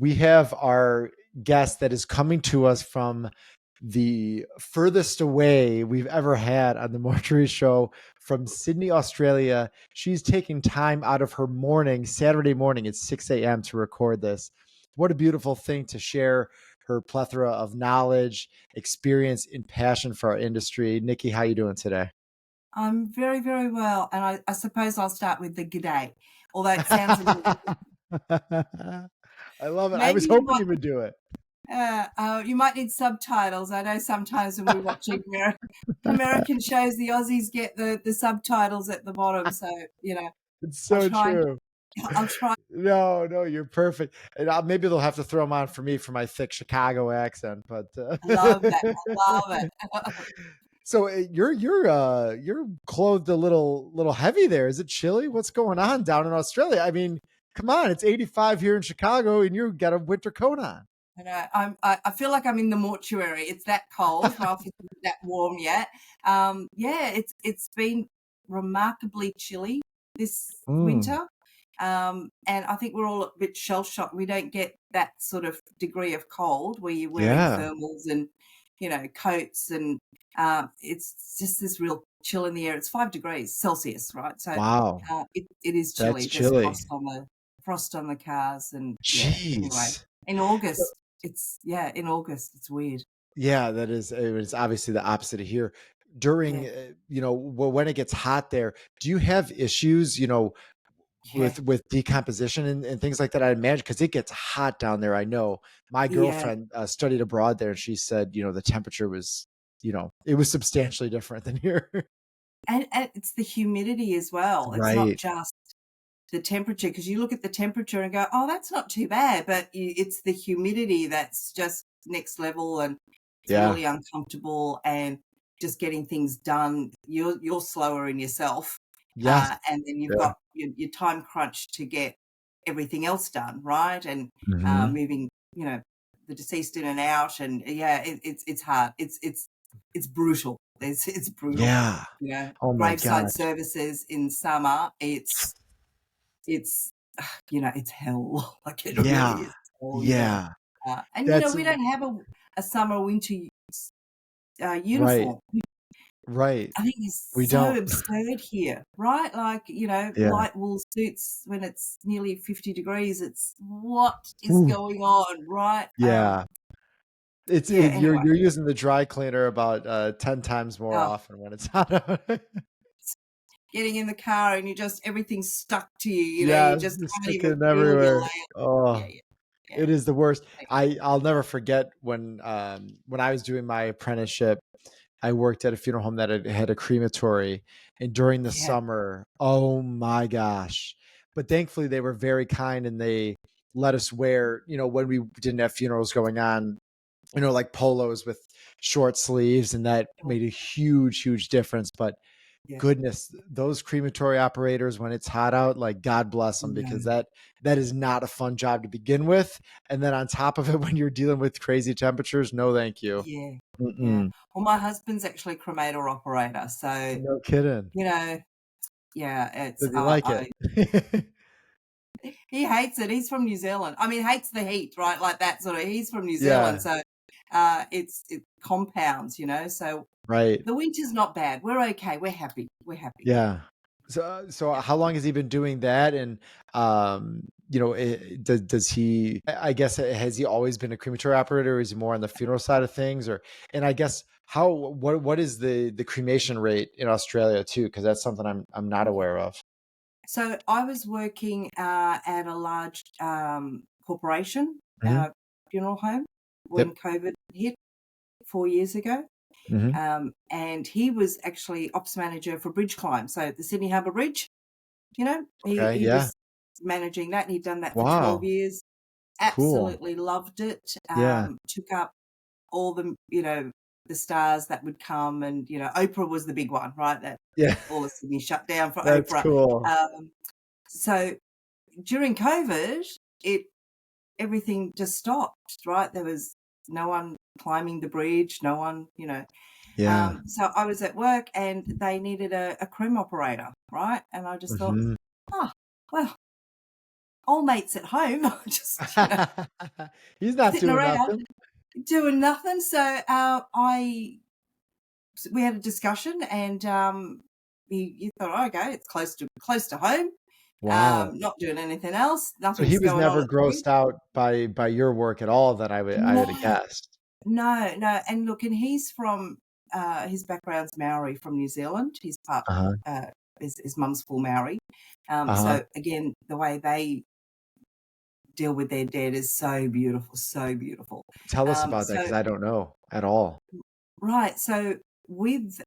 we have our guest that is coming to us from the furthest away we've ever had on the Mortuary Show from Sydney, Australia. She's taking time out of her morning, Saturday morning at 6 a.m. to record this. What a beautiful thing to share her plethora of knowledge, experience, and passion for our industry. Nicky, how you doing today? I'm very, very well. And I suppose I'll start with the g'day, although it sounds a little I love it. I was maybe hoping you would do it. you might need subtitles. I know sometimes when we're watching American shows, the Aussies get the subtitles at the bottom. So, It's I'll so try. true. I'll try. No, you're perfect. And maybe they'll have to throw them on for me for my thick Chicago accent, but I love that. I love it. so you're clothed a little heavy there. Is it chilly? What's going on down in Australia? I mean, come on, it's 85 here in Chicago, and you got a winter coat on. I feel like I'm in the mortuary. It's that cold. My office isn't that warm yet. It's been remarkably chilly this Mm, winter. And I think we're all a bit shell shocked. We don't get that sort of degree of cold where you're wearing yeah. thermals and, coats, and it's just this real chill in the air. It's 5 degrees Celsius, right? So Wow. it is That's chilly. There's chilly. frost on the cars, and yeah. Anyway, Jeez. in August, in August it's weird. Yeah, that is. It's obviously the opposite of here. During, Yeah, when it gets hot there, do you have issues, yeah, with decomposition and things like that? I imagine because it gets hot down there. I know my yeah. girlfriend studied abroad there, and she said, the temperature was, it was substantially different than here. And it's the humidity as well. It's not Right. just the temperature, because you look at the temperature and go, oh, that's not too bad, but it's the humidity that's just next level, and it's Yeah. really uncomfortable, and just getting things done. You're slower in yourself, Yes. and then you've Yeah. got your time crunch to get everything else done, right? And Hmm. moving, the deceased in and out, and it's hard. It's brutal. It's brutal. Yeah. Oh my Graveside gosh. services in summer, it's it's hell. Like, it really Yeah. is hell. Yeah. And That's we don't have a summer winter right. uniform. Right. I think it's We so don't. absurd here, right? Like, Yeah. light wool suits when it's nearly 50 degrees. It's what is Ooh. going on, right? Yeah. Anyway. You're using the dry cleaner about 10 times more Oh, often when it's hot out. getting in the car and everything's stuck to you, you Yeah, just just can't even sticking feel your everywhere. layer. Oh, Yeah, yeah, yeah. it is the worst. I'll never forget when I was doing my apprenticeship, I worked at a funeral home that had a crematory, and during the Yeah. summer, oh my gosh. But thankfully they were very kind and they let us wear, when we didn't have funerals going on, like polos with short sleeves, and that Oh, made a huge difference. But yeah. goodness, those crematory operators, when it's hot out, like, God bless them, because No. that is not a fun job to begin with. And then on top of it, when you're dealing with crazy temperatures, no, thank you. Yeah, yeah. Mm-mm. Well, my husband's actually a cremator operator, so, No kidding. you know, yeah, it's, Does he like it? I he hates it. He's from New Zealand. I mean, hates the heat, right? Like that sort of, he's from New Zealand, Yeah, so, it compounds, so right. the winter's not bad. We're okay. We're happy. We're happy. Yeah. So Yeah. how long has he been doing that? And does he? I guess, has he always been a crematory operator, or is he more on the funeral side of things? Or, and I guess, what is the cremation rate in Australia too? Because that's something I'm not aware of. So I was working, at a large, corporation, Hmm. funeral home Yep. when COVID hit 4 years ago. Hmm. And he was actually ops manager for Bridge Climb, so the Sydney Harbour Bridge, Okay. he Yeah. was managing that, and he'd done that for 12 Wow. years. Cool. Absolutely loved it. Yeah. Took up all the stars that would come, and, Oprah was the big one, right? That Yeah. all of Sydney shut down for That's Oprah. cool. Um, so during COVID, it everything just stopped, right? There was no one climbing the bridge, no one, Yeah. So I was at work and they needed a creme operator, right? And I just thought, Hmm. oh, well, old mates at home, just, you know, He's not sitting doing around nothing. doing nothing. So we had a discussion, and he thought, oh, okay, it's close to home. Wow. Not doing anything else. So he Nothing's was going on never at home. grossed out by your work at all that I No, would have guessed. no, no. And look, and he's from his background's Maori from New Zealand. He's part Uh-huh. uh, his mum's full Maori. Uh-huh. So again, the way they deal with their dead is so beautiful, so beautiful. Tell us about that, So because I don't know at all. right, so with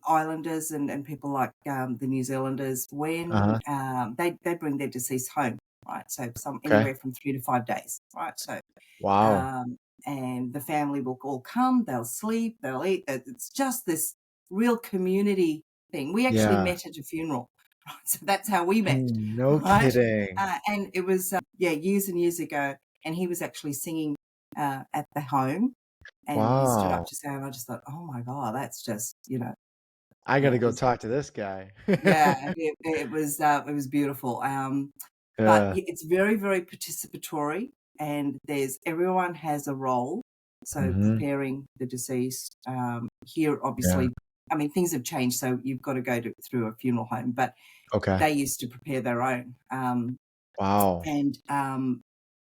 islanders and people like the New Zealanders, when Uh-huh. they bring their deceased home, right? So some Okay. anywhere from 3 to 5 days, right? So Wow. and the family will all come, they'll sleep, they'll eat. It's just this real community thing. We actually Yeah. met at a funeral, right? So that's how we met, No right? kidding. And it was years and years ago, and he was actually singing at the home, and he stood up Wow. to say, and I just thought, oh my God, that's just, you know, I got yeah, to go talk to this guy. yeah, it was beautiful. But Yeah. it's very, very participatory, and everyone has a role. So Mm-hmm. preparing the deceased, here, Yeah. obviously, I mean, things have changed, so you've got to go through a funeral home, but Okay. they used to prepare their own. Wow. And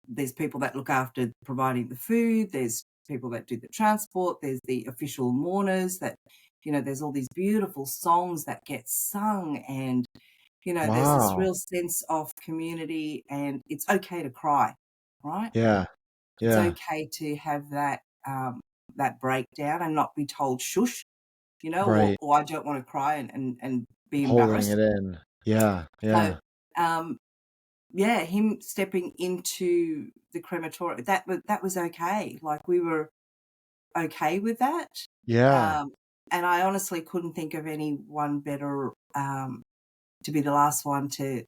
there's people that look after providing the food. There's people that do the transport. There's the official mourners that, you know, there's all these beautiful songs that get sung, and, you know, there's this Wow. real sense of community, and it's okay to cry, right? Yeah. It's Yeah. okay to have that breakdown and not be told shush, you know, Right. or I don't want to cry and be Holding it embarrassed. in. Yeah. So, Yeah. um, yeah, him stepping into the crematorium, that was okay. Like, we were okay with that. Yeah. Um, and I honestly couldn't think of anyone better to be the last one to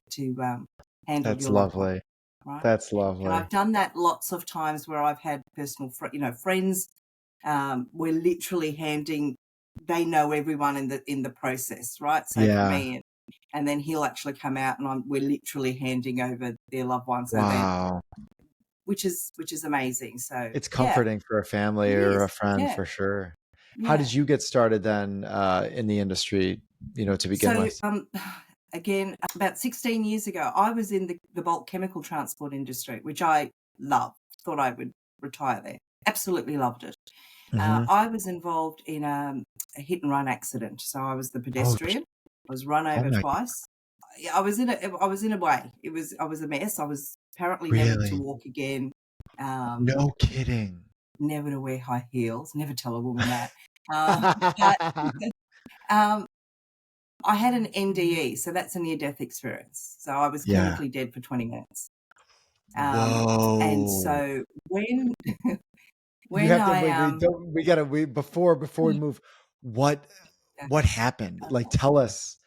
handle That's your loved one, lovely. right? That's And lovely. I've done that lots of times where I've had personal, friends. We're literally handing. They know everyone in the process, right? So for Yeah. me, and then he'll actually come out, and we're literally handing over their loved one, so they, Wow. which is amazing. So It's yeah, comforting for a family it or a is. friend Yeah, for sure. How yeah. did you get started then in the industry, to begin So with? again, about 16 years ago, I was in the bulk chemical transport industry, which I loved. Thought I would retire there. Absolutely loved it. Hmm. I was involved in a hit and run accident. So I was the Oh, pedestrian. I was run oh over my, twice. Yeah, I was in a way. I was a mess. I was apparently never to really? walk again. Um, No kidding. Never to wear high heels. Never tell a woman that. But um, I had an NDE, so that's a near death experience. So I was Yeah. clinically dead for 20 minutes. And Whoa. so when You when have to I wait, wait, don't, we gotta wait before we move. What yeah, what happened? Like, tell us.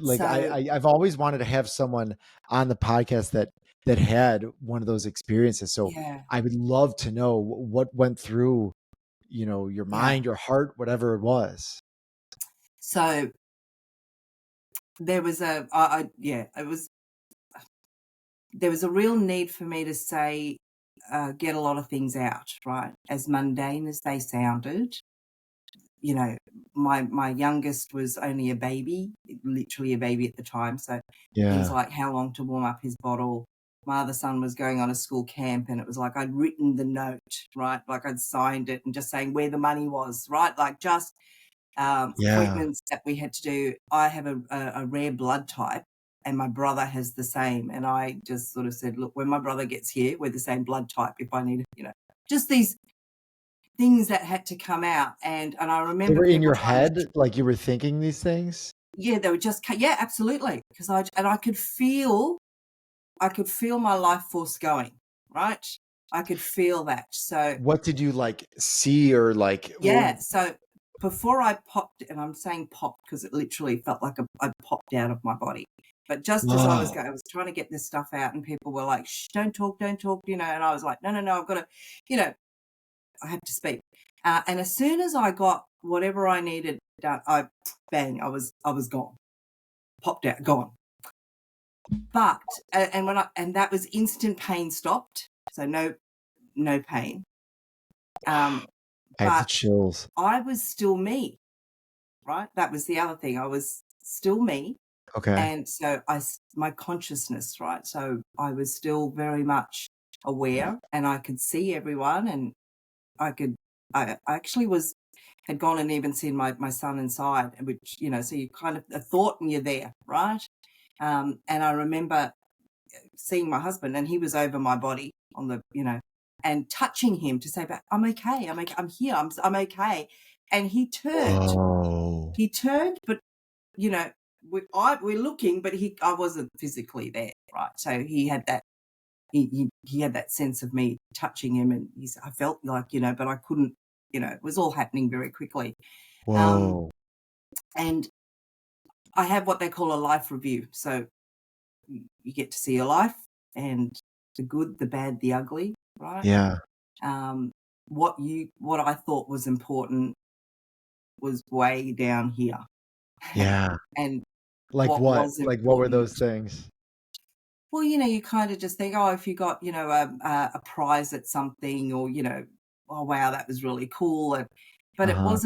Like, so I've always wanted to have someone on the podcast that had one of those experiences. So yeah, I would love to know what went through, your yeah. mind, your heart, whatever it was. So there was yeah, there was a real need for me to say, get a lot of things out, right? As mundane as they sounded, you know, my youngest was only a baby, literally a baby at the time. So things Yeah. like how long to warm up his bottle. My other son was going on a school camp, and it was like I'd written the note, right? Like I'd signed it and just saying where the money was, right? Like just Yeah. appointments that we had to do. I have a rare blood type, and my brother has the same. And I just sort of said, look, when my brother gets here, we're the same blood type. If I need, just these things that had to come out. And I They remember were in people your trying to, head, like you were thinking these things? yeah, they were just, yeah, absolutely. Because I could feel my life force going, right? I could feel that. So What did you like see or like yeah, so before I popped, and I'm saying popped because it literally felt like I popped out of my body. But just as I was whoa. going, I was trying to get this stuff out, and people were like, "Shh, don't talk, and I was like, "No, no, no, I've got to, you know, I have to speak." And as soon as I got whatever I needed done, bang, I was gone, popped out, gone. But and that was instant pain stopped, so no pain. I have the But chills. I was still me, right? That was the other thing. I was still me, Okay. and so my consciousness, right? So I was still very much aware, and I could see everyone, and I could. I actually had gone and even seen my son inside, which so you kind of a thought and you're there, right? And I remember seeing my husband, and he was over my body on the, and touching him to say, "But I'm okay. I'm okay. I'm here. I'm okay." And he turned. Whoa. He turned, but we're looking, but I wasn't physically there, right? So he had that. He had that sense of me touching him, and I felt like, but I couldn't. It was all happening very quickly. Whoa. And I have what they call a life review. So you get to see your life, and the good, the bad, the ugly, right? Yeah. What I thought was important was way down here. Yeah. And Like what what? was Like what were important, those things? well, you kind of just think, oh, if you got, a prize at something, or, oh, wow, that was really cool. But Uh-huh.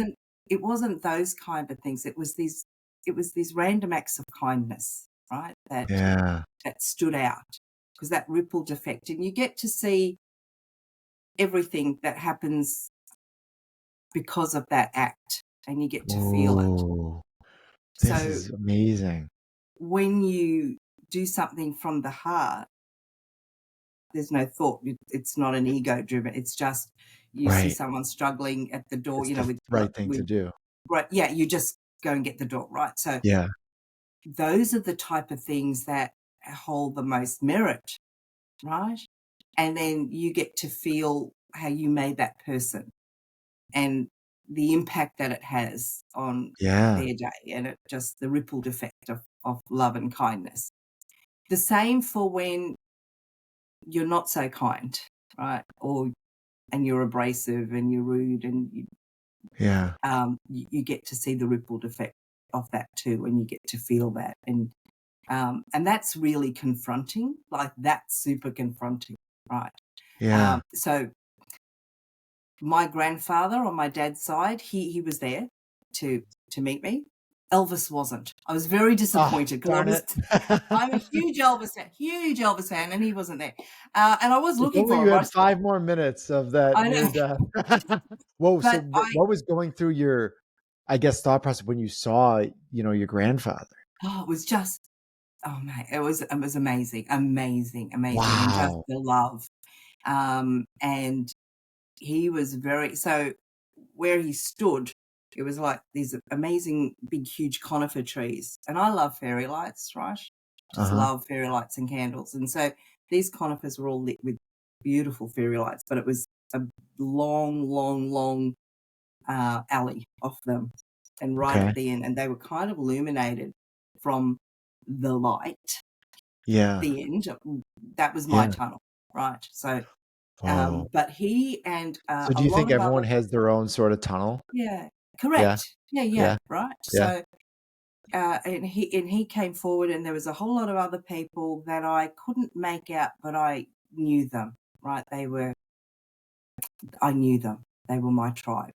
it wasn't those kind of things. It was these random acts of kindness, right? Yeah. That stood out, because that rippled effect, and you get to see everything that happens because of that act, and you get to feel it. Ooh. This So is amazing. when you do something from the heart, there's no thought. It's not an ego driven. It's just you see Right. someone struggling at the door, It's the right thing to with do. right. Yeah, you just go and get the door, right? So Yeah. those are the type of things that hold the most merit, right? And then you get to feel how you made that person, and the impact that it has on Yeah. their day, and it just the rippled effect of love and kindness. The same for when you're not so kind, right? And you're abrasive and you're rude, and Yeah. you get to see the rippled effect of that too, and you get to feel that, and that's really confronting. Like, that's super confronting, right? Yeah. So my grandfather on my dad's side, he was there to meet me. Elvis wasn't. I was very Oh, disappointed, because darn it. I'm a huge Elvis fan, and he wasn't there. And I was If looking only for you him. had 5 more minutes of that I know, near death. Whoa, so but what was going through your, I guess, thought process when you saw, your grandfather? it was just, oh man, it was amazing, and just Wow. the love. And he was so where he stood, it was like these amazing big huge conifer trees, and I love fairy lights, right? Just Uh-huh. love fairy lights and candles, and so these conifers were all lit with beautiful fairy lights, but it was a long alley of them, and right Okay. at the end, and they were kind of illuminated from the light at Yeah. the end. That was my Yeah. tunnel, right? So Whoa. but he and So a do you lot think of everyone other, has their own sort of tunnel? yeah, Yeah. correct. Yeah, Yeah. right. Yeah. So, and he came forward, and there was a whole lot of other people that I couldn't make out, but I knew them, right? I knew them. They were my tribe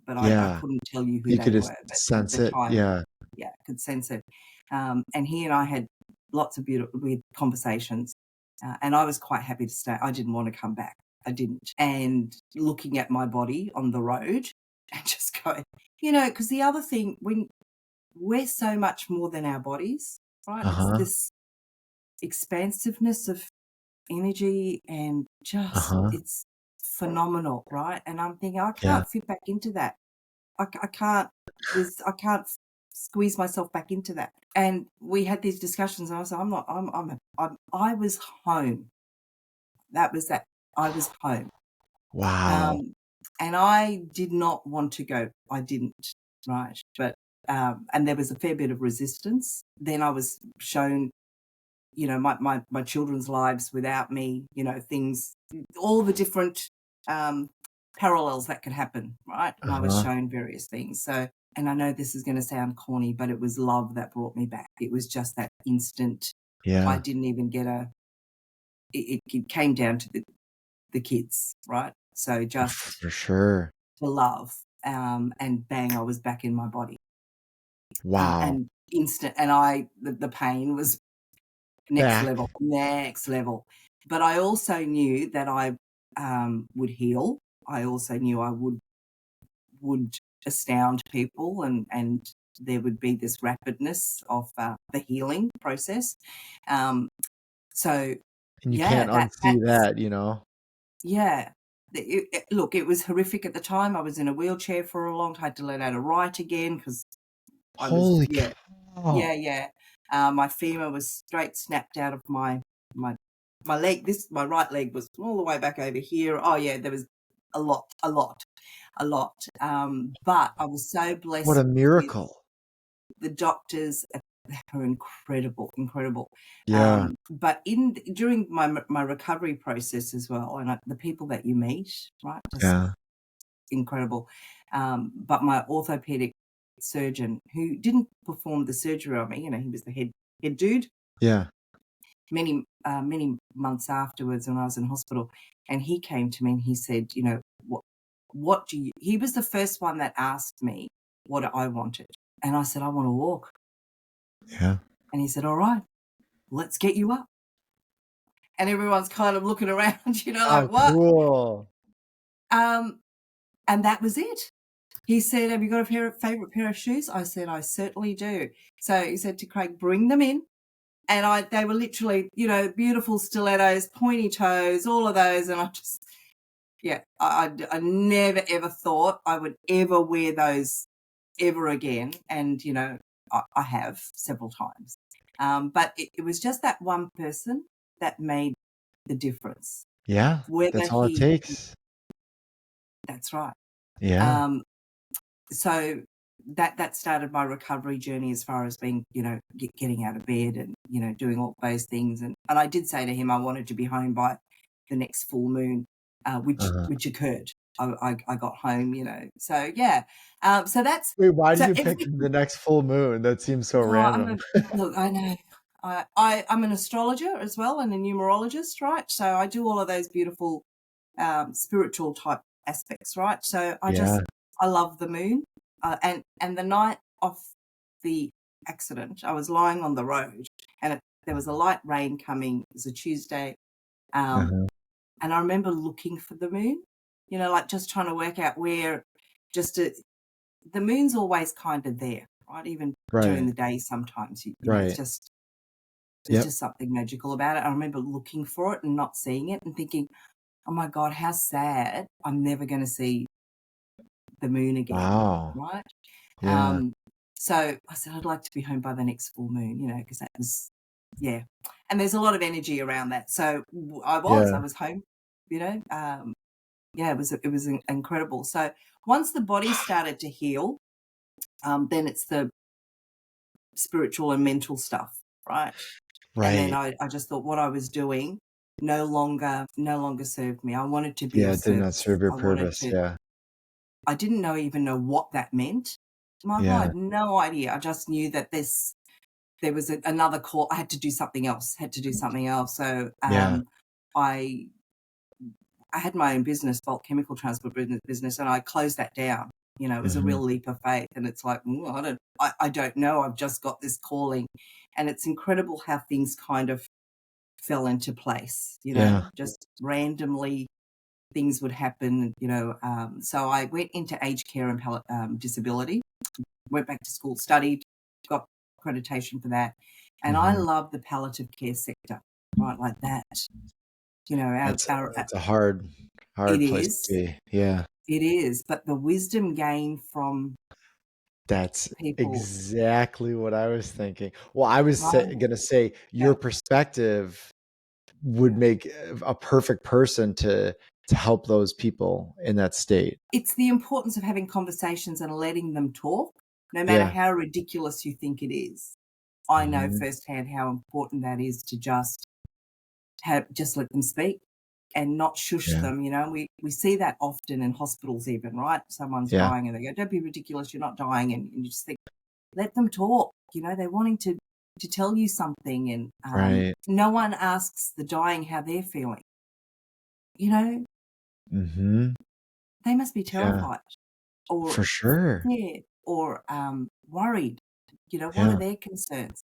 but I Yeah. couldn't tell you who You they could just were, but at sense the it. time, Yeah. yeah, I could sense it. And he and I had lots of beautiful, weird conversations, and I was quite happy to stay. I didn't want to come back. I didn't. And looking at my body on the road, and just going, because the other thing, when we're so much more than our bodies, right? It's Uh-huh. this expansiveness of energy, and just, Uh-huh. it's phenomenal, right? And I'm thinking, I Yeah. can't fit back into that. I can't. I can't squeeze myself back into that. And we had these discussions, and I was like, I'm not. I was home. That was that. I was home. Wow. Um, and I did not want to go. I didn't. Right. But and there was a fair bit of resistance. Then I was shown, my children's lives without me. Things, all the different parallels that could happen. Right. And I was Uh-huh. shown various things. So, and I know this is going to sound corny, but it was love that brought me back. It was just that instant. Yeah. I didn't even get it came down to the kids, right? So just For sure. to love, and bang, I was back in my body. Wow. And instant, and the pain was next Back. level. But I also knew that I would heal. I also knew I would astound people, and there would be this rapidness of the healing process. So And you yeah, can't unsee that's that, you know? yeah. Look, it was horrific at the time. I was in a wheelchair for a long time. I had to learn how to write again because I was Holy cow. yeah. My femur was straight snapped out of my leg. My right leg was all the way back over here. Oh yeah, there was a lot. But I was so What blessed a with miracle. the doctors. Are incredible. Yeah. But during my recovery process as well, and the people that you meet, right, just Yeah. incredible. But my orthopedic surgeon, who didn't perform the surgery on me, he was the head dude. Yeah. Many months afterwards, when I was in hospital, and he came to me and he said, what do you? He was the first one that asked me what I wanted, and I said, I want to walk. Yeah. And he said, all right, let's get you up. And everyone's kind of looking around, How like, what? cool. And that was it. He said, have you got a favorite pair of shoes? I said, I certainly do. So he said to Craig, bring them in. And they were literally, beautiful stilettos, pointy toes, all of those. And I just, I never, ever thought I would ever wear those ever again. And, I have several times. But it was just that one person that made the difference. Yeah. Whether That's all it takes. that's right. Yeah. So that started my recovery journey as far as being, getting out of bed and, doing all those things. And I did say to him I wanted to be home by the next full moon, which occurred. I got home, So yeah. So that's Wait, why did so you pick every the next full moon? That seems so random. look, I know. I'm an astrologer as well and a numerologist, right? So I do all of those beautiful spiritual type aspects, right? So Yeah. I love the moon, and the night of the accident, I was lying on the road, and there was a light rain coming. It was a Tuesday, Uh-huh. and I remember looking for the moon, like just trying to work out where. The moon's always kind of there, right? Even during Right. the day, sometimes Right. there's Yep. just something magical about it. I remember looking for it and not seeing it, and thinking, oh my God, how sad. I'm never going to see the moon again, Wow. right? Yeah. So I said, I'd like to be home by the next full moon, because that was, yeah. And there's a lot of energy around that. So I Yeah. was home, yeah, it was incredible. So once the body started to heal, then it's the spiritual and mental stuff, right? And then Right. I just thought what I was doing no longer served me. I wanted to be Yeah, of it did not service. serve your purpose. Yeah. I didn't even know what that meant, Michael. I Yeah. had no idea. I just knew that there was another call. I had to do something else. So Yeah. I had my own business, bulk chemical transport business, and I closed that down. It was a Mhm. real leap of faith, and it's like, I don't know. I've just got this calling, and it's incredible how things kind of fell into place. Yeah. Just randomly things would happen. So I went into aged care and disability. Went back to school, studied, got accreditation for that, and I Mhm. love the palliative care sector, right? Like that. That's a hard It place to is. be. Yeah. It is, but the wisdom gained from That's people, exactly what I was thinking. Well, I was right? gonna say Yeah. your perspective would Yeah. make a perfect person to help those people in that state. It's the importance of having conversations and letting them talk, no matter Yeah. how ridiculous you think it is. I know Mhm. firsthand how important that is to just let them speak and not shush Yeah. them. We see that often in hospitals even, right? Someone's Yeah. dying and they go, don't be ridiculous, you're not dying. And you just think, let them talk. They're wanting to to tell you something, and Right. no one asks the dying how they're feeling. You know, Mm-hmm. they must be Yeah. terrified or For sure. scared or worried. What are Yeah. their concerns?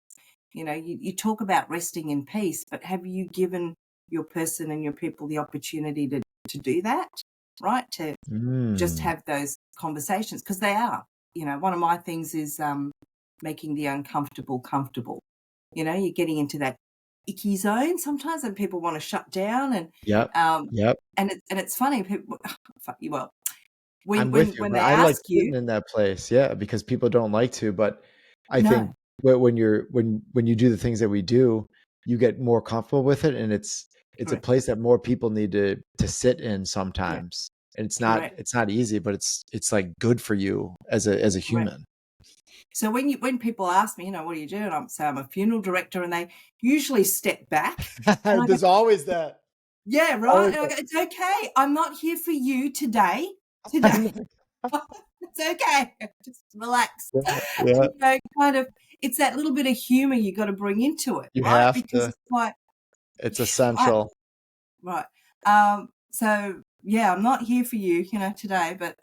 You talk about resting in peace, but have you given your person and your people the opportunity to do that, right? To just Mm. have those conversations, because they are. One of my things is making the uncomfortable comfortable. You're getting into that icky zone sometimes, and people want to shut down, and Yep. um, Yep. it's funny. People, well, I'm with you, when but they I like ask sitting you, in that place, yeah, because people don't like to, but I think no, when you do the things that we do, you get more comfortable with it, and it's a correct, place that more people need to sit in yeah, sometimes. And correct, it's not easy, but it's like good for you as a correct. human. So when people ask me, what do you do? And I'm a funeral director, and they usually step back, and I go, There's always that. yeah, right. Always And I that. go, it's okay. I'm not here for you today. Today, it's okay. Just relax. Yeah, yeah. And kind of, it's that little bit of humor you got to bring into it, You right? have Because to. it's like, It's I, essential. right. So yeah, I'm not here for you, today, but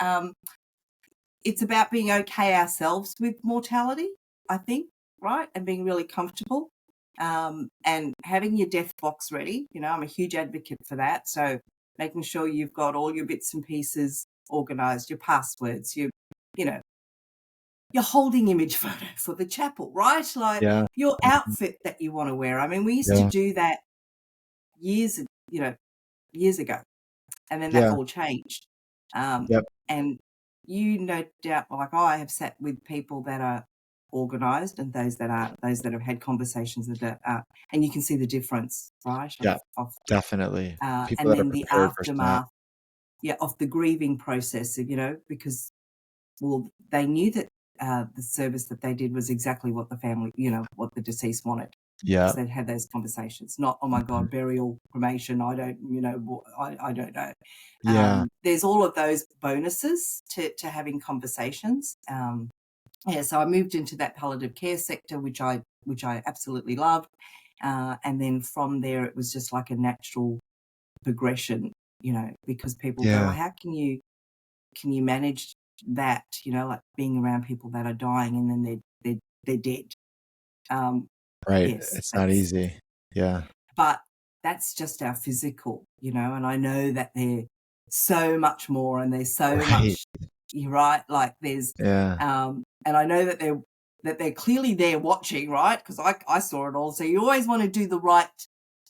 it's about being okay ourselves with mortality, I think, right? And being really comfortable, and having your death box ready. I'm a huge advocate for that. So making sure you've got all your bits and pieces organized, your passwords, you know, your holding image photo for the chapel, right? Like Yeah. your Mhm. outfit that you want to wear. I mean, we used to Yeah. do that years, years ago, and then that Yeah. all changed. Um, Yep. and no doubt, like I have sat with people that are organised and those that aren't, those that have had conversations that are, and you can see the difference, right? Yeah. Definitely. People And that are then the prepared versus not. aftermath, yeah, of the grieving process, because they knew that the service that they did was exactly what the family, what the deceased wanted. Yeah. Because they'd had those conversations. Not, oh my Mhm. God, burial, cremation. I don't, I don't know. Yeah. There's all of those bonuses to having conversations. Yeah, so I moved into that palliative care sector, which I absolutely loved, and then from there it was just like a natural progression, because people go, oh, Yeah. how can you manage that, like being around people that are dying and then they're dead. Um, Right. yes, It's not easy. Yeah. but that's just our physical, and I know that they're so much more, and there's so Right. much, you're right, like there's, Yeah. and I know that they're clearly there watching, right? Because I saw it all. So you always want to do the right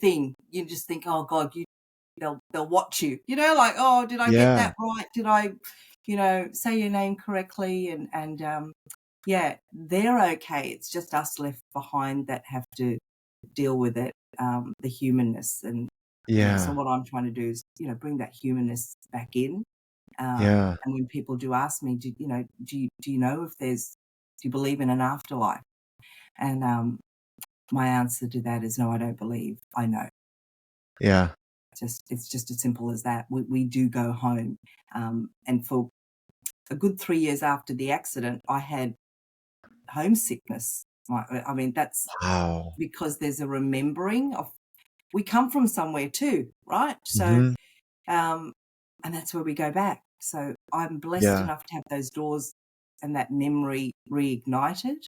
thing. You just think, oh God, they'll watch you, like, oh, did I get Yeah. that right? Did I, say your name correctly? And yeah, they're okay. It's just us left behind that have to deal with it, the humanness. And, so Yeah. what I'm trying to do is, bring that humanness back in. Yeah. And when people do ask me, do you know if do you believe in an afterlife? And my answer to that is no, I don't believe. I know. Yeah. It's just as simple as that. We do go home. And for a good 3 years after the accident, I had homesickness. I mean, that's Wow. because there's a remembering of, we come from somewhere too, right? So, Mhm. and that's where we go back. So I'm blessed Yeah. enough to have those doors and that memory reignited.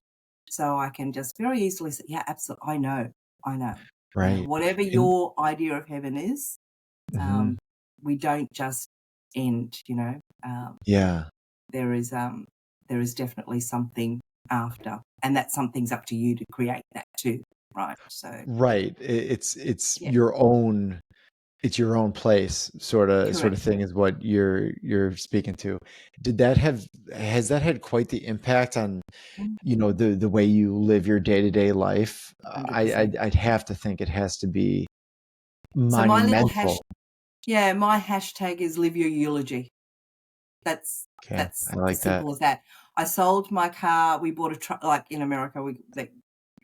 So I can just very easily say, yeah, absolutely. I know. I know. Right. Whatever And your idea of heaven is, mhm. um, we don't just end, Yeah. there is, definitely something after, and that something's up to you to create that too, right? So, Right. It's yeah, your own place sort of correct. thing is what you're speaking to. Did that have has that had quite the impact on, the way you live your day-to-day life? $100%. I'd have to think it has to be So my little monumental. my hashtag is live your eulogy. That's Okay. that's I like as that. simple as that. I sold my car. We bought a truck. Like in America,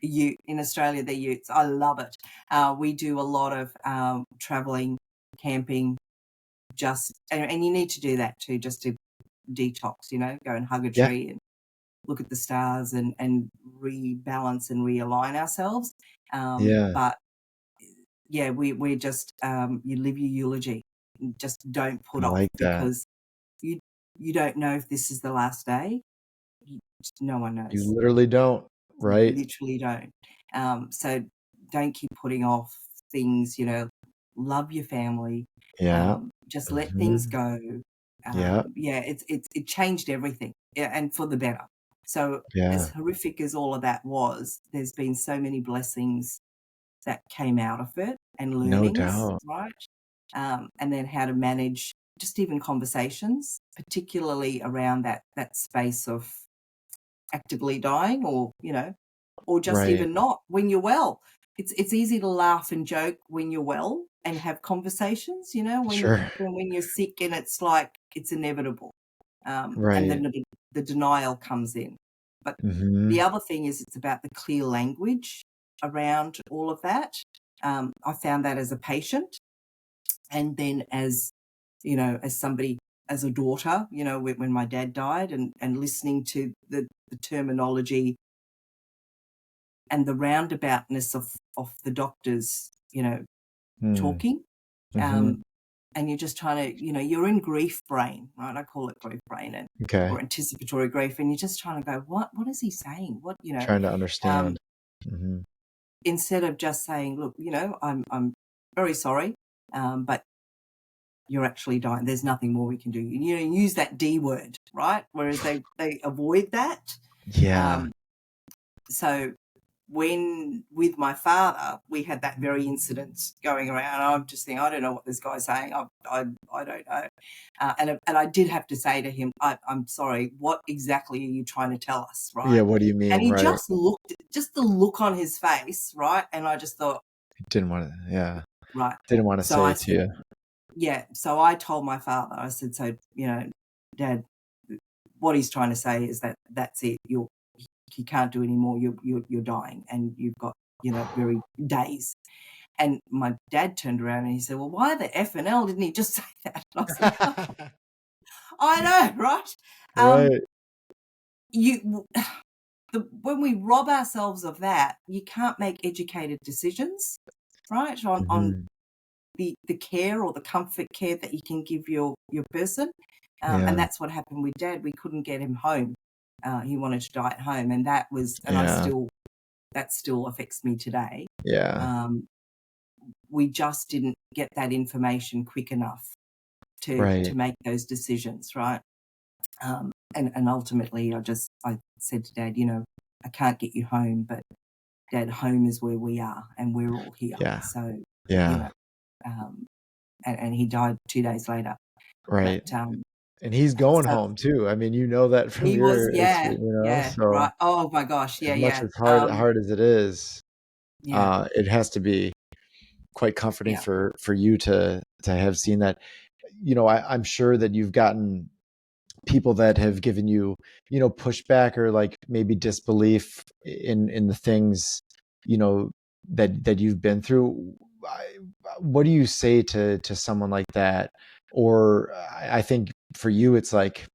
in Australia, they're utes. I love it. We do a lot of traveling, camping, and you need to do that too, just to detox. Go and hug a Yeah. tree look at the stars and rebalance and realign ourselves. Yeah. But yeah, we're just you live your eulogy. Just don't put I off, like that. because you don't know if this is the last day. No one You knows. literally don't, You right? literally don't. So don't keep putting off things. Love your family. Yeah. Just let things Mhm. go. Yeah. Yeah, it changed everything, yeah, and for the better. So as Yeah. horrific as all of that was, there's been so many blessings that came out of it, and No learnings, doubt. right? And then how to manage just even conversations, particularly around that space of actively dying, or just Right. even not when you're well. It's easy to laugh and joke when you're well and have conversations, Sure. when you're sick and it's like it's inevitable. And Right. then the denial comes in. But the Mhm. other thing is it's about the clear language around all of that. I found that as a patient, and then as somebody, as a daughter, when my dad died, and listening to the terminology and the roundaboutness of the doctors, Mm. talking. Mhm. Um, and you're just trying to, you're in grief brain, right? I call it grief brain, Okay. or anticipatory grief, and you're just trying to go, what is he saying? Trying to Um, understand. Mhm. instead of just saying, look, I'm very sorry, but you're actually dying. There's nothing more we can do. Use that D word, right? Whereas they avoid that. Yeah. Um, so when with my father, we had that very incident going around. I'm just thinking, I don't know what this guy's saying. I don't know. And I did have to say to him, I'm sorry, what exactly are you trying to tell us, Yeah, right? what do you And mean? he Right. just the look on his face, right? And I just thought, Didn't wanna, yeah. right. Didn't wanna So say I it to said, you. yeah. So I told my father, I said, so, Dad, what he's trying to say is that that's it. You can't do any more. You're dying, and you've got, very days. And my dad turned around and he said, well, why the F and L didn't he just say that? And I was like, oh, I know, right? Um, Right. you, when we rob ourselves of that, you can't make educated decisions, right? On Mhm. the care or the comfort care that you can give your person. And Yeah. that's what happened with Dad. We couldn't get him home. He wanted to die at home, and Yeah. that still affects me today. Yeah. Um, we just didn't get that information quick enough to Right. make those decisions, right? And ultimately, I said to Dad, I can't get you home, but Dad, home is where we are, and we're all here. Yeah. So, you Yeah. know, um, and he died 2 days later. But Right. And he's going so home too. I mean, you know that from he was, your yeah, experience, yeah, so right. Oh my gosh, as yeah, much yeah, as hard as it is, yeah, it has to be quite comforting yeah. for you to have seen that. I'm sure that you've gotten people that have given you, pushback or like maybe disbelief in the things, you know, that you've been through. I- what do you say to someone like that? Or I think for you, it's like,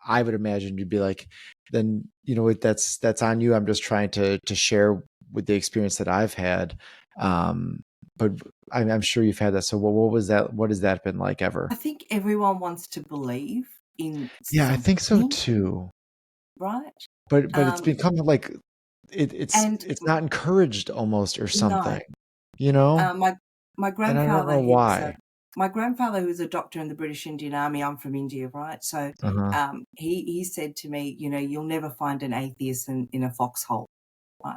I would imagine you'd be like, then, that's on you. I'm just trying to share with the experience that I've had. But I'm sure you've had that. So what was that? What has that been like I ever? think everyone wants to believe in Yeah, I think so something, too. right? But it's Um, become like it's and it's not encouraged almost or something, no, you know? my And I don't grandfather, know why. who was a doctor in the British Indian Army. I'm from India, right? So Uh-huh. he said to me, you'll never find an atheist in a foxhole, right?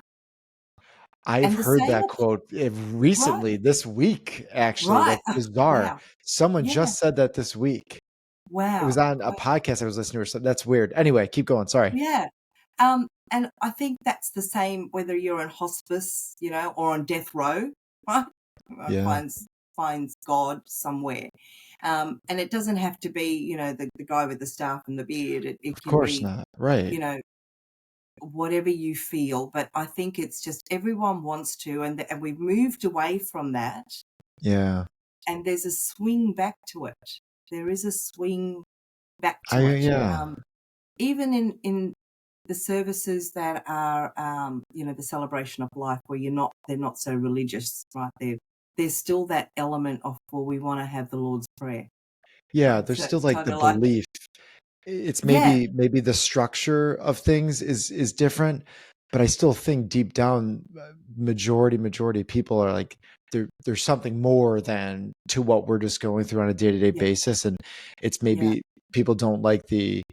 I've And the heard same, that quote right? recently this week, actually. Right. That's bizarre. Wow. Someone Yeah. just said that this week. It was Wow. on a podcast I was listening to or something. That's weird. Anyway, keep going. Sorry. Yeah. And I think that's the same whether you're in hospice, or on death row, right? Yeah. Finds God somewhere. And it doesn't have to be, the guy with the staff and the beard. It Of can course be, not. Right. you know, whatever you feel. But I think it's just everyone wants to, and we've moved away from that. Yeah. And there's a swing back to it. There is a swing back I to it. yeah. Even in the services that are, the celebration of life, where they're not so religious, right? There's still that element of, well, we want to have the Lord's Prayer, Yeah, right? there's So still it's like kind the of like, belief. It's yeah, maybe the structure of things is different, but I still think deep down, majority of people are like there's something more than to what we're just going through on a day-to-day yeah, basis, and it's yeah, maybe people don't like the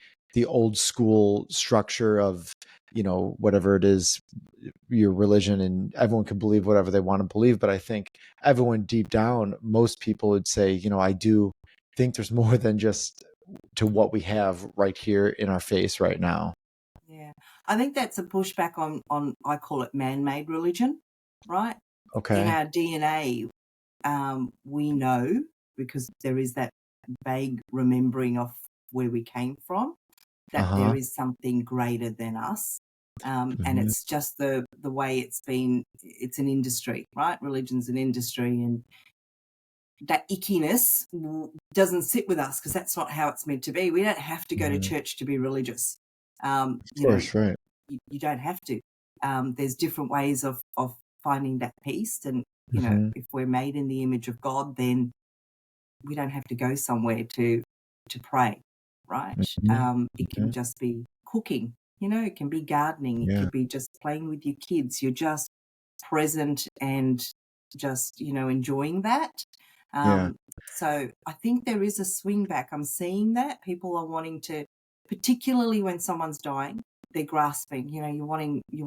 old school structure of, whatever it is, your religion, and everyone can believe whatever they want to believe. But I think everyone deep down, most people would say, I do think there's more than just to what we have right here in our face right now. yeah. I think that's a pushback on I call it man-made religion, right? In Okay. our DNA, we know, because there is that vague remembering of where we came from, that there Uh-huh. is something greater than us. And Hmm. it's just the way it's an industry, right? Religion's an industry, and that ickiness doesn't sit with us, because that's not how it's meant to be. We don't have to go to Hmm. church to be religious. Of course, right. You don't have to. There's different ways of finding that peace. And, Hmm. if we're made in the image of God, then we don't have to go somewhere to pray, right? Hmm. It can Hmm. just be cooking, it can be gardening, it Yeah. could be just playing with your kids. You're just present and just, enjoying that. Yeah. So I think there is a swing back. I'm seeing that people are wanting to, particularly when someone's dying, they're grasping, you're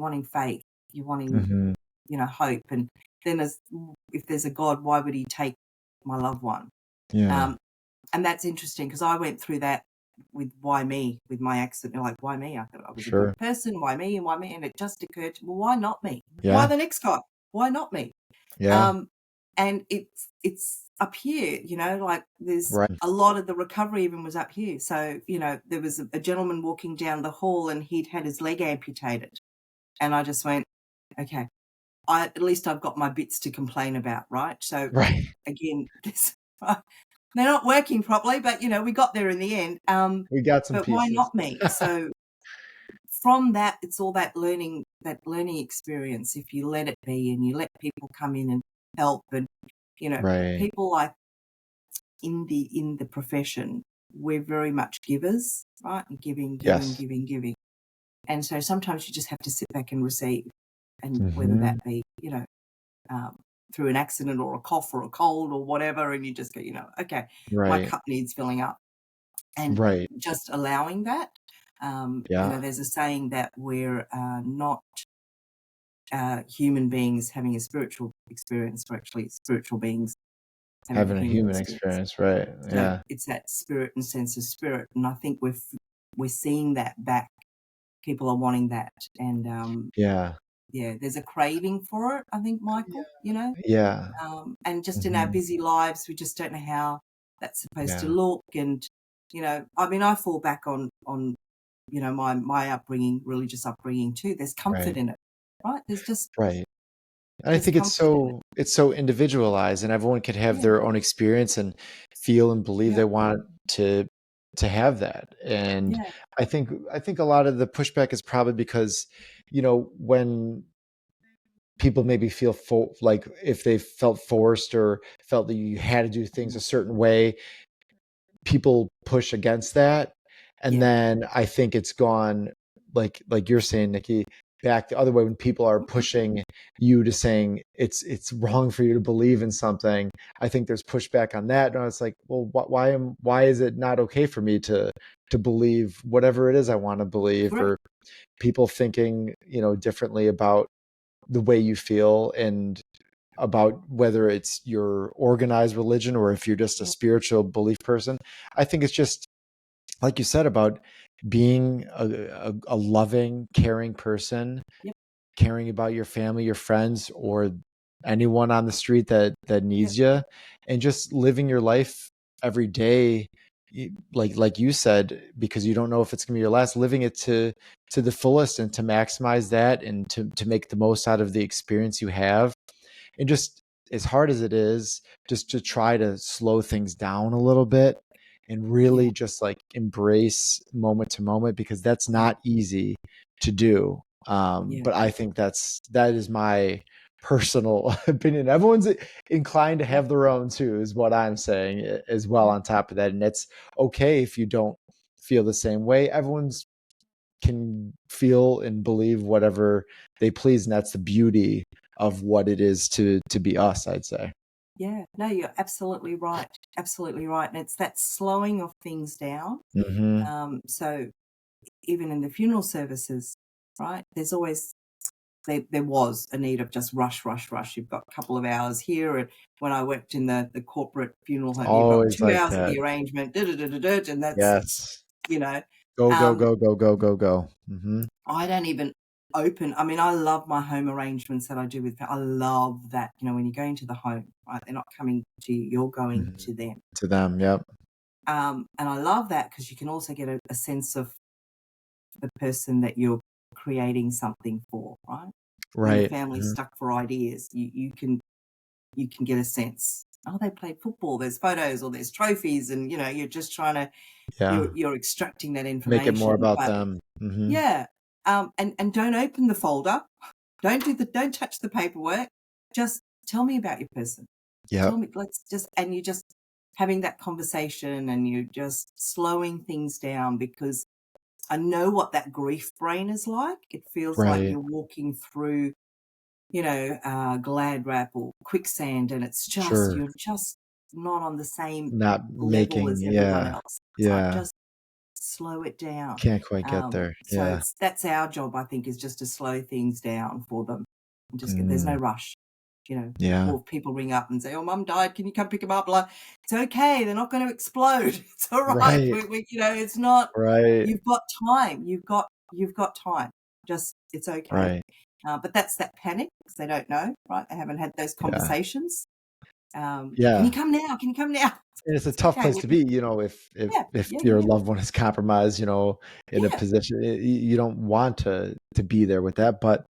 wanting faith, you're wanting, Hmm. hope. And then if there's a God, why would he take my loved one? Yeah. Um, and that's interesting, because I went through that with why me, with my accident. Like, why me? I thought I was a good Sure. person. Why me? And why me? And it just occurred to me, well, why not me? Why Yeah. the next guy? Why not me? Yeah. Um, and it's up here, like there's Right. a lot of the recovery even was up here. So, there was a gentleman walking down the hall, and he'd had his leg amputated. And I just went, okay, at least I've got my bits to complain about, right? So Right. again, they're not working properly, but we got there in the end. We got some But why pieces. not me? So from that, it's all that learning experience. If you let it be, and you let people come in and help, and Right. people like in the profession, we're very much givers, right? And giving, giving, Yes. giving, giving. And so sometimes you just have to sit back and receive, and whether Hmm. that be, um, through an accident or a cough or a cold or whatever, and you just go, okay, my Right. cup needs filling up, and Right. just allowing that. Yeah. There's a saying that we're not human beings having a spiritual experience, we're actually spiritual beings having a Having a human human experience. experience. Right. So Yeah. it's that spirit and sense of spirit, and I think we're seeing that back. People are wanting that, and Yeah. yeah, there's a craving for it, I think, Michael. Yeah. And just in our Hmm. busy lives, we just don't know how that's supposed to Yeah. look. And I mean, I fall back on my upbringing, religious upbringing too. There's comfort Right. in it, right? There's just Right. And I there's think it's comfort in it. so individualized, and everyone can have Yeah, their own experience and feel and believe yeah, they want to have that. And yeah, I think a lot of the pushback is probably because, when people maybe feel like if they felt forced or felt that you had to do things mm, a certain way, people push against that. And yeah, then I think it's gone, like you're saying, Nikki, back the other way when people are mm, pushing you to saying it's wrong for you to believe in something. I think there's pushback on that. And it's like, well, why is it not okay for me to believe whatever it is I want to believe? correct. Or people thinking, differently about the way you feel, and about whether it's your organized religion or if you're just a Yeah, spiritual belief person. I think it's just like you said about being a loving, caring person, yep, caring about your family, your friends, or anyone on the street that yep, needs you, and just living your life every day, like you said, because you don't know if it's going to be your last. Living it to the fullest, and to maximize that, and to make the most out of the experience you have. And just as hard as it is, just to try to slow things down a little bit, and yeah, really just like embrace moment to moment, because that's yeah, not easy. to do. Yeah. But I think that is my personal opinion. Everyone's inclined to have their own too, is what I'm saying as well. On top of that, and it's okay if you don't feel the same way. Everyone's can feel and believe whatever they please, and that's the beauty of what it is to be us, I'd say. Yeah. No, you're absolutely right. Absolutely right. And it's that slowing of things down. So even in the funeral services, right, there's always there was a need of just rush. You've got a couple of hours here. And when I worked in the corporate funeral home, you've got Always 2 like hours of that. the arrangement, and that's, Yes. you know, Go, go, um, go, go, go, go, go. I don't even open. I mean, I love my home arrangements that I do with. I love that. When you're going to the home, right? They're not coming to you; you're going to them. To them, yep. And I love that because you can also get a sense of the person that you're creating something for, right? When the Right. family's stuck for ideas, you can get a sense. Oh, they played football. There's photos or there's trophies, and you're just trying to Yeah. you're extracting that Make it more information. about But them. yeah, and don't open the folder. Don't touch the paperwork. Just tell me about your person. Yep. Tell me. You're just having that conversation, and you're just slowing things down, because I know what that grief brain is like. It feels like Right. you're walking through, glad wrap or quicksand, and it's just, Sure. you're just not on the same Not level making, as everyone else. It's like, yeah. just slow it down. Can't quite get there. So Yeah. that's our job, I think, is just to slow things down for them and just there's no rush, Yeah. or people ring up and say, "Oh, mum died. Can you come pick him up?" Like, it's okay. They're not going to explode. It's all right. Right. It's not. Right. You've got time. You've got time. Just, it's okay. Right. But that's that panic because they don't know, right? They haven't had those conversations. Can you come now? Can you come now? And it's a tough place to be, if your loved one is compromised, in a position, you don't want to be there with that, but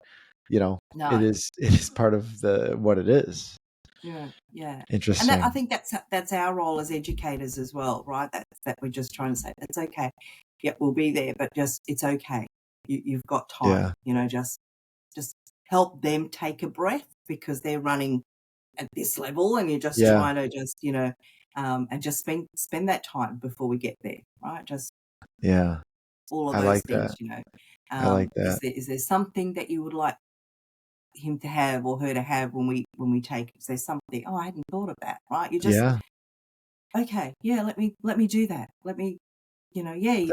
No. it is part of what it is. Yeah. Interesting. And I think that's our role as educators as well, right? That we're just trying to say, that's okay. Yeah, we'll be there, but just, it's okay. You've got time. Just help them take a breath, because they're running at this level, and you're just trying to just, and just spend that time before we get there, right? Just all of those things, I like that. Is there something that you would like him to have or her to have when we take it? Is there something, oh, I hadn't thought of that, right? You just, okay, yeah, let me do that. Let me, you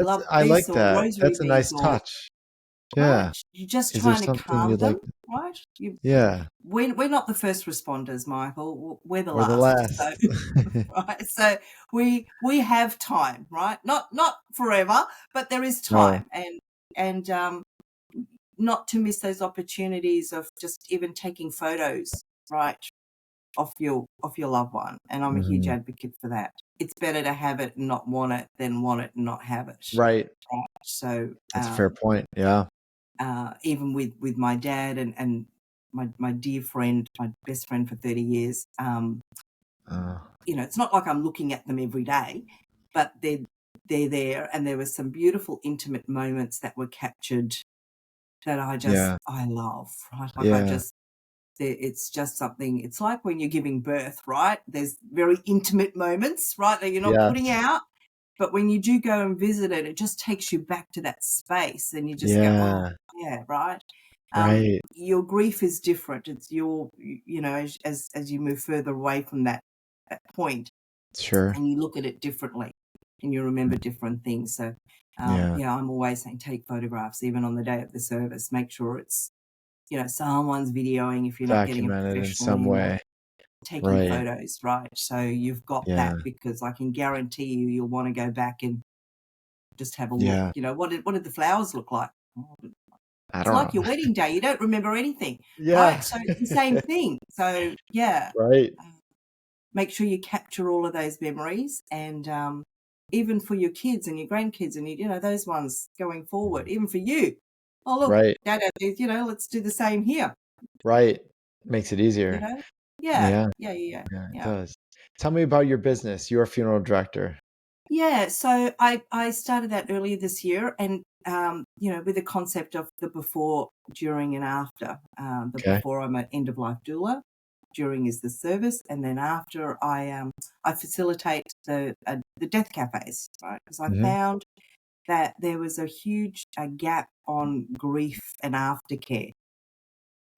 love I like this or that. rosary That's a beads, nice or, touch. Yeah. right? You're just Is there trying to something calm you'd like? them, right? Yeah. We're not the first responders, Michael. We're the Or the last. last. So, right? So we have time, right? Not forever, but there is time, and not to miss those opportunities of just even taking photos, right, of your loved one. And I'm a huge advocate for that. It's better to have it and not want it than want it and not have it. Right. So That's a fair point. Yeah. even with my dad and my dear friend, my best friend for 30 years, it's not like I'm looking at them every day, but they're there, and there were some beautiful intimate moments that were captured that I love, right? Like, it's just something. It's like when you're giving birth, right? There's very intimate moments, right, that you're not putting out, but when you do go and visit it, it just takes you back to that space, and you just go, oh, yeah, right. Right. Your grief is different. It's your, as you move further away from that point, Sure. and you look at it differently, and you remember different things. So, I'm always saying, take photographs, even on the day of the service. Make sure it's, someone's videoing if you're not getting a Documented in professional some in, way. taking Right. photos, right? So you've got that, because I can guarantee you'll want to go back and just have a look. What did the flowers look like? It's like your wedding day. You don't remember anything, right? So it's the same thing. So Right. make sure you capture all of those memories, and even for your kids and your grandkids and those ones going forward, even for you. Oh, look, Right. Dad, let's do the same here. Right. Makes it easier. Yeah, it does. Tell me about your business. You're a funeral director. Yeah, so I started that earlier this year, and with the concept of the before, during, and after. The Okay. before, I'm an end of life doula. During is the service, and then after, I facilitate the death cafes, right? Because I Mhm. found that there was a huge gap on grief and aftercare.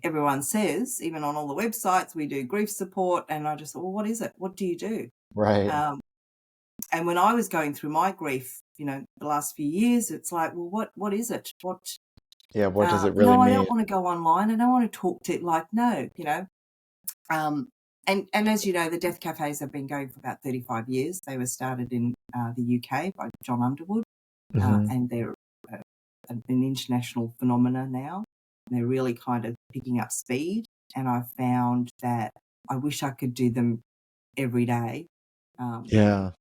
Everyone says, even on all the websites, we do grief support, and I just thought, well, what is it? What do you do? Right. And when I was going through my grief, the last few years, it's like, well, what is it? What? Yeah. What does it really No, I mean? don't want to go online. I don't want to talk to no. And as you know, the death cafes have been going for about 35 years. They were started in the UK by John Underwood, Mhm. and they're an international phenomena now. They're really kind of picking up speed, and I found that I wish I could do them every day, Yeah.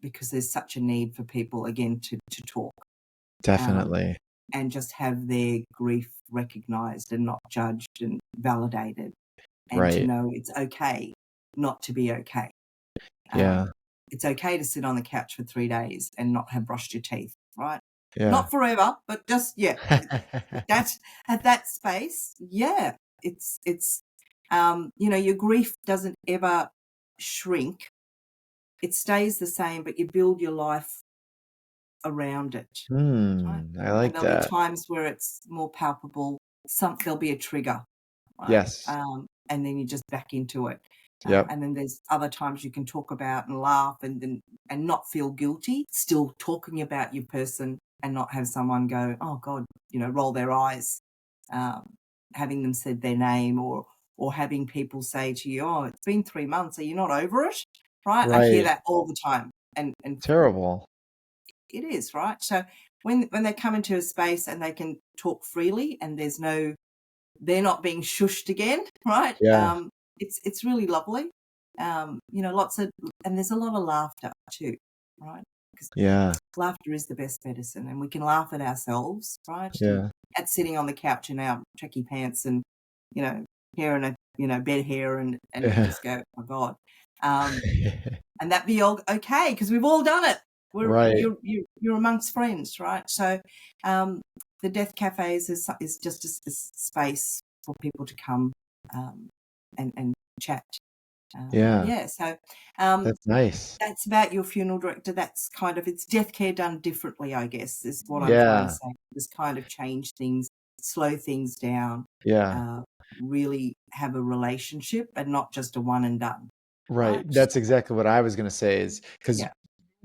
because there's such a need for people, again, to talk, Definitely. and just have their grief recognised and not judged and validated, and to Right. know it's okay not to be okay. Yeah. It's okay to sit on the couch for 3 days and not have brushed your teeth, right? Yeah. Not forever, but just, that's at that space. Yeah, it's your grief doesn't ever shrink. It stays the same, but you build your life around it, right? I And like there'll be that. times where it's more palpable. There'll be a trigger, right? Yes. And then you just back into it. Yep. And then there's other times you can talk about and laugh and not feel guilty, still talking about your person, and not have someone go, oh God, roll their eyes, having them said their name, or having people say to you, oh, it's been 3 months. Are you not over it? Right. I hear Right. that all the time. And Terrible. it is, right. So when they come into a space and they can talk freely, and they're not being shushed again, right? Yeah. It's really lovely. Lots of, and there's a lot of laughter too, right? Because Yeah. laughter is the best medicine, and we can laugh at ourselves, right? And Yeah. at sitting on the couch in our tracky pants and, hair and bed hair, and you Yeah. just go, oh my God. And that be all okay, because we've all done it. Right. You're amongst friends, right? So the death cafes is just a space for people to come, and chat. Yeah. So That's nice. that's about your funeral director. That's kind of, it's death care done differently, I guess, is what I'm trying to Yeah. say. Just kind of change things, slow things down, Yeah. really have a relationship, and not just a one and done. Right. Right? That's exactly what I was going to say, is because Yeah.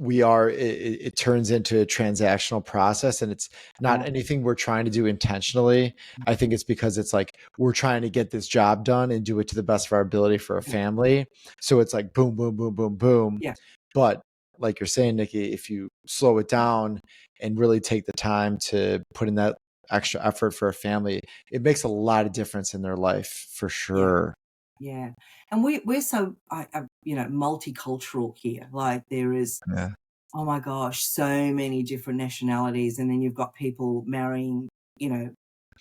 it turns into a transactional process, and it's not Yeah. anything we're trying to do intentionally. I think it's because it's like we're trying to get this job done and do it to the best of our ability for a Yeah. family. So it's like boom, boom, boom, boom, boom. Yeah. But like you're saying, Nikki, if you slow it down and really take the time to put in that extra effort for a family, it makes a lot of difference in their life for Yeah. sure. Yeah. And we're so, multicultural here. Like, there is, Yeah. oh my gosh, so many different nationalities. And then you've got people marrying, Right.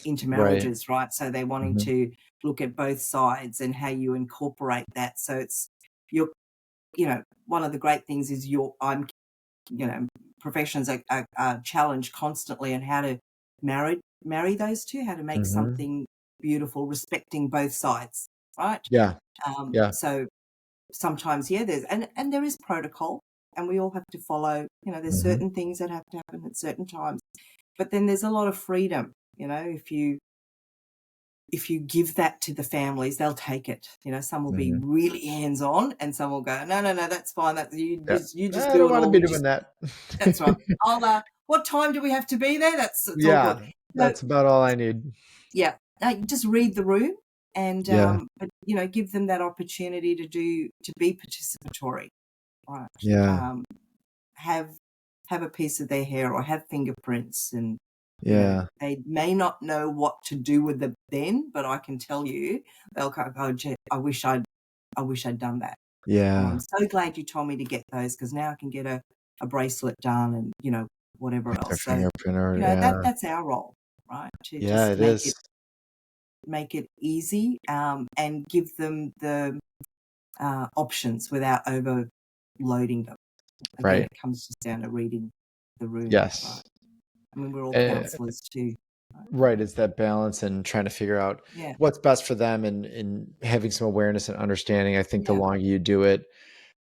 intermarriages, right? So they're wanting Mhm. to look at both sides and how you incorporate that. So it's, you're, one of the great things is professions are challenged constantly on how to marry those two, how to make Mhm. something beautiful, respecting both sides, right? Yeah. Yeah. So sometimes, there's, and there is protocol, and we all have to follow, there's Mhm. certain things that have to happen at certain times, but then there's a lot of freedom, if you give that to the families, they'll take it. Some will be Mhm. really hands-on, and some will go, no, that's fine. That Yeah. you just I do don't it wanna all. be doing that. That's right. What time do we have to be there? It's all good. Yeah, So that's about all I need. yeah, just read the room, and Yeah, but give them that opportunity to be participatory, right? yeah, Have a piece of their hair, or have fingerprints, and yeah, they may not know what to do with them then, but I can tell you they'll go, oh, gee, I wish I'd done that. Or, yeah. I'm so glad you told me to get those, because now I can get a bracelet done, and whatever Their else. So fingerprint or yeah. that's our role, right? To Yeah, just it is. make it easy, and give them the options without overloading them. Again, Right. it comes just down to reading the room, right? Yes. I mean, we're all And, counselors too. right, it's that balance and trying to figure out Yeah, what's best for them, and having some awareness and understanding. I think the yeah, longer you do it,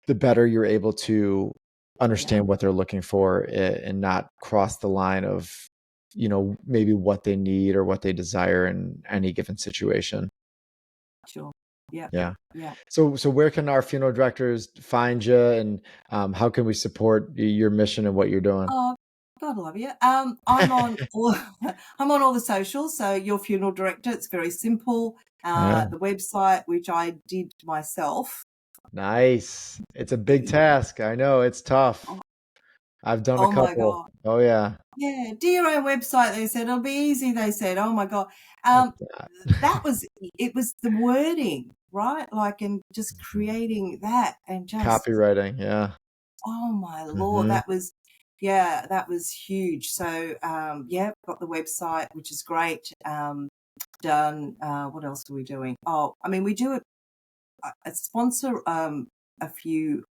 the better you're able to yeah, understand what they're looking for, and not cross the line of, maybe what they need or what they desire in any given situation. sure. Yeah, Yeah. yeah. So where can our funeral directors find you, and how can we support your mission and what you're doing? Oh, God love you. I'm on all I'm on all the socials. So Your Funeral Director. It's very simple. Yeah. The website, which I did myself. Nice. It's a big task. I know it's tough. Oh, I've done a oh my couple. God. Oh yeah. Yeah, do your own website. They said it'll be easy. They said, oh my God. It's Um, not. that was it. Was the wording right? Like, and just Mhm. creating that, and just Copywriting. Yeah. oh my Lord, Hmm. that was yeah, that was huge. So yeah, got the website, which is great. Done. What else are we doing? Oh, I mean, we do a sponsor a few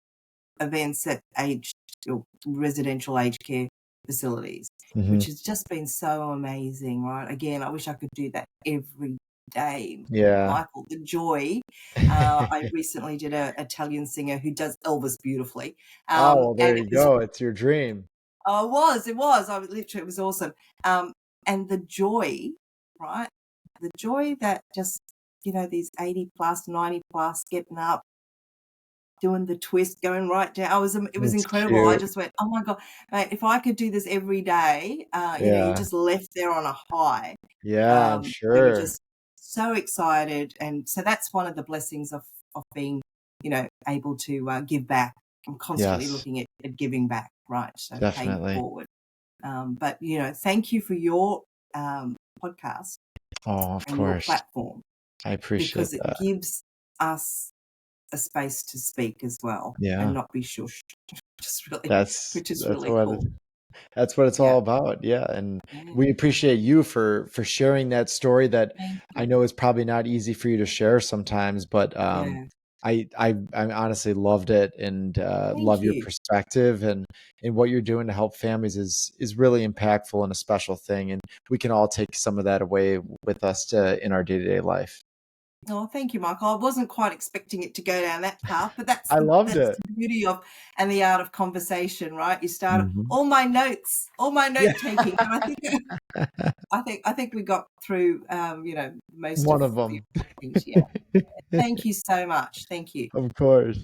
events at residential aged care facilities, Hmm. which has just been so amazing, right? Again, I wish I could do that every day. Yeah. Michael, the joy. I recently did an Italian singer who does Elvis beautifully, Oh, well, there and it you was go. It's your dream. it was. I was literally, it was awesome. And the joy, right? The joy that just, these 80 plus, 90 plus getting up, doing the twist, going right down. It was It's incredible. I cute. just went, oh my God, mate, if I could do this every day, you Yeah. just left there on a high. Yeah, I'm We were sure. just so excited. And so that's one of the blessings of being, able to give back. I'm constantly Yes, looking at giving back, right? So paying it definitely. forward. But, thank you for your podcast Oh, of and your course. platform, I appreciate because it that. gives us a space to speak as well and Yeah. not be shushed, That's which is that's really what cool. that's what it's Yeah. all about. Yeah, and Yeah. we appreciate you for sharing that story that Thank I you. know is probably not easy for you to share sometimes, but Yeah. I honestly loved it, and Thank love your you. perspective, and what you're doing to help families is really impactful and a special thing, and we can all take some of that away with us in our day-to-day life. Oh, thank you, Michael. I wasn't quite expecting it to go down that path, but that's I the loved that's it. the beauty of and the art of conversation, right? You start Mhm. all my Yeah. note taking, and I think I think we got through most of One of the them. important things. Yeah. Thank you so much. Thank you. Of course.